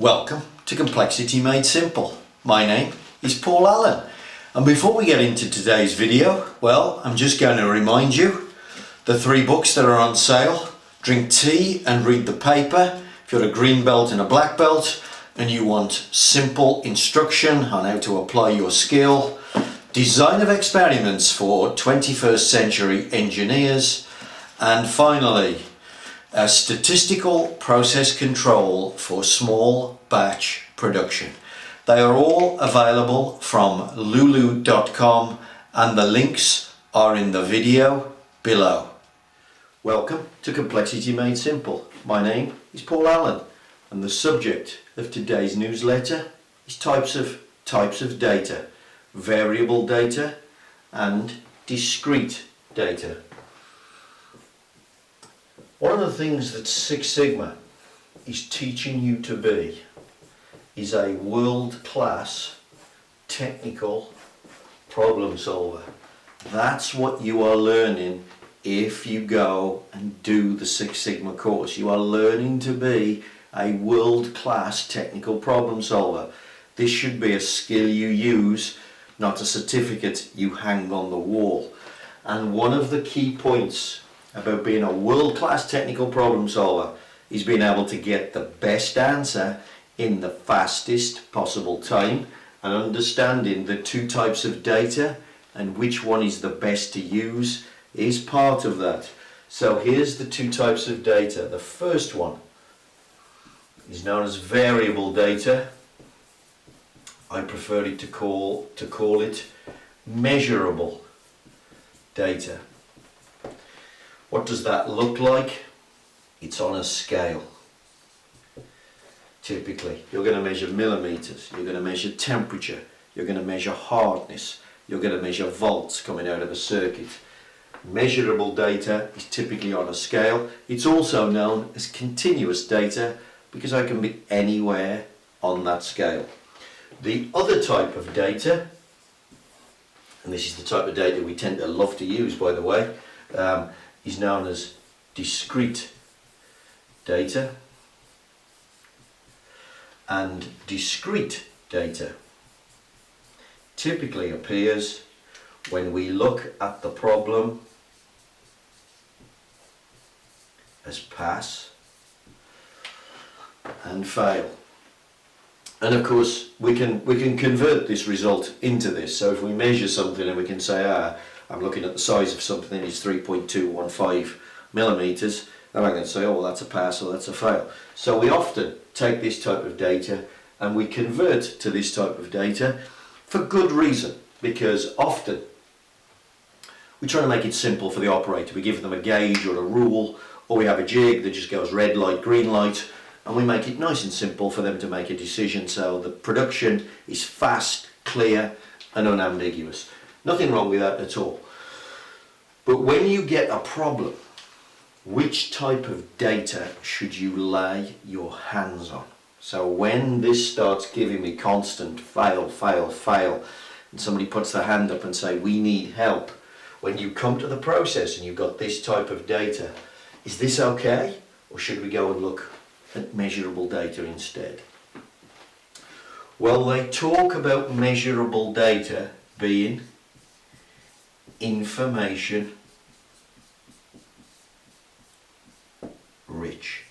Welcome to Complexity Made Simple. My name is Paul Allen, and before we get into today's video, well, I'm just going to remind you the 3 books that are on sale. Drink tea and read the paper. If you're a green belt and a black belt and you want simple instruction on how to apply your skill, design of experiments for 21st century engineers, and finally a statistical process control for small batch production. They are all available from lulu.com and the links are in the video below. Welcome to Complexity Made Simple. My name is Paul Allen and the subject of today's newsletter is types of data, variable data and discrete data. One of the things that Six Sigma is teaching you to be is a world-class technical problem solver. That's what you are learning if you go and do the Six Sigma course. You are learning to be a world-class technical problem solver. This should be a skill you use, not a certificate you hang on the wall. And one of the key points about being a world-class technical problem solver is being able to get the best answer in the fastest possible time, and understanding the 2 types of data and which one is the best to use is part of that. So here's the 2 types of data. The first one is known as variable data. I prefer it to call it measurable data. What does that look like? It's on a scale. Typically, you're going to measure millimeters, you're going to measure temperature, you're going to measure hardness, you're going to measure volts coming out of a circuit. Measurable data is typically on a scale. It's also known as continuous data because I can be anywhere on that scale. The other type of data, and this is the type of data we tend to love to use, by the way, is known as discrete data. And discrete data typically appears when we look at the problem as pass and fail. And of course we can convert this result into this. So if we measure something and we can say, I'm looking at the size of something, it's 3.215 millimeters, then I can say, oh, well, that's a pass or that's a fail. So we often take this type of data and we convert to this type of data for good reason, because often we try to make it simple for the operator. We give them a gauge or a rule, or we have a jig that just goes red light, green light, and we make it nice and simple for them to make a decision, so the production is fast, clear and unambiguous. Nothing wrong with that at all. But when you get a problem, which type of data should you lay your hands on? So when this starts giving me constant fail, fail, fail, and somebody puts their hand up and say, we need help, when you come to the process and you've got this type of data, is this okay? Or should we go and look at measurable data instead? Well, they talk about measurable data being information rich.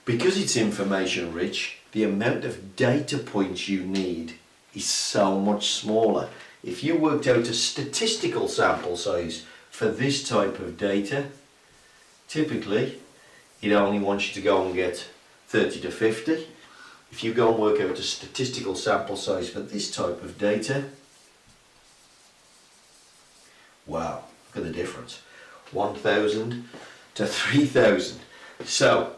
Because it's information rich, the amount of data points you need is so much smaller. If you worked out a statistical sample size for this type of data, typically it only wants you to go and get 30 to 50. If you go and work out a statistical sample size for this type of data, wow, look at the difference. 1,000 to 3,000. So,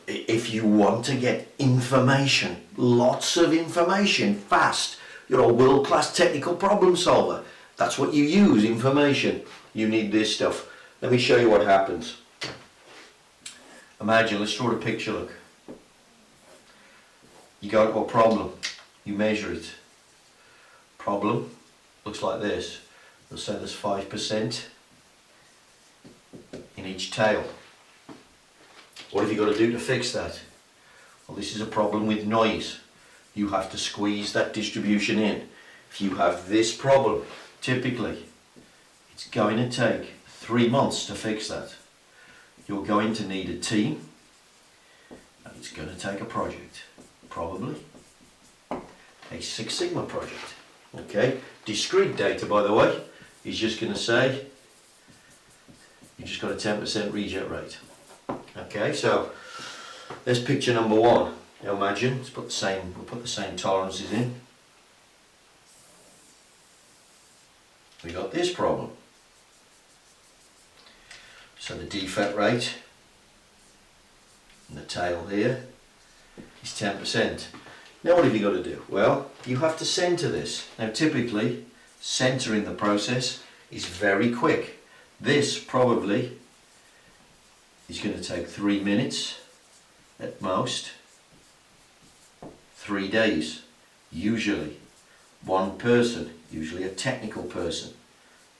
if you want to get information, lots of information, fast, you're a world-class technical problem solver. That's what you use, information. You need this stuff. Let me show you what happens. Imagine, let's draw a picture, look. You go to a problem, you measure it. Problem looks like this. Let's say there's 5% in in each tail. What have you got to do to fix that? Well, this is a problem with noise. You have to squeeze that distribution in. If you have this problem, typically, it's going to take 3 months to fix that. You're going to need a team, and it's going to take a project, probably a Six Sigma project. Okay, discrete data, by the way, is just going to say you just got a 10% reject rate. Okay, so there's picture number one. Now imagine, we'll put the same tolerances in. We got this problem. So the defect rate in the tail here is 10%. Now what have you got to do? Well, you have to center this. Now typically, centering the process is very quick. This probably is going to take 3 minutes at most, 3 days, usually. One person, usually a technical person,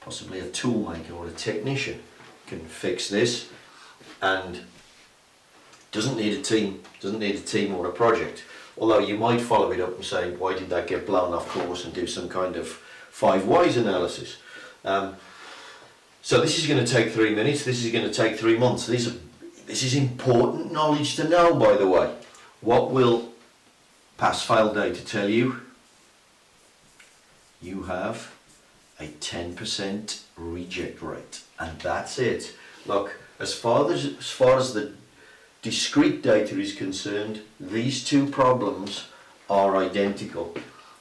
possibly a tool maker or a technician, can fix this, and doesn't need a team or a project. Although you might follow it up and say, why did that get blown off course, and do some kind of 5 whys analysis. So this is going to take 3 minutes, this is going to take 3 months. This is important knowledge to know, by the way. What will pass-fail data tell you? You have a 10% reject rate, and that's it. Look, as far as the discrete data is concerned, these two problems are identical.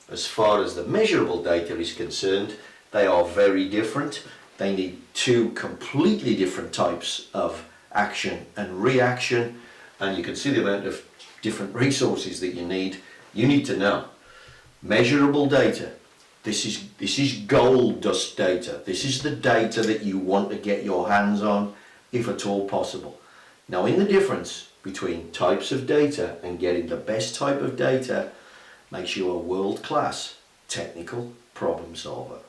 As far as the measurable data is concerned, they are very different. They need two completely different types of action and reaction, and you can see the amount of different resources that you need. You need to know measurable data. This is gold dust data. This is the data that you want to get your hands on, if at all possible. Now, in the difference between types of data and getting the best type of data makes you a world-class technical problem solver.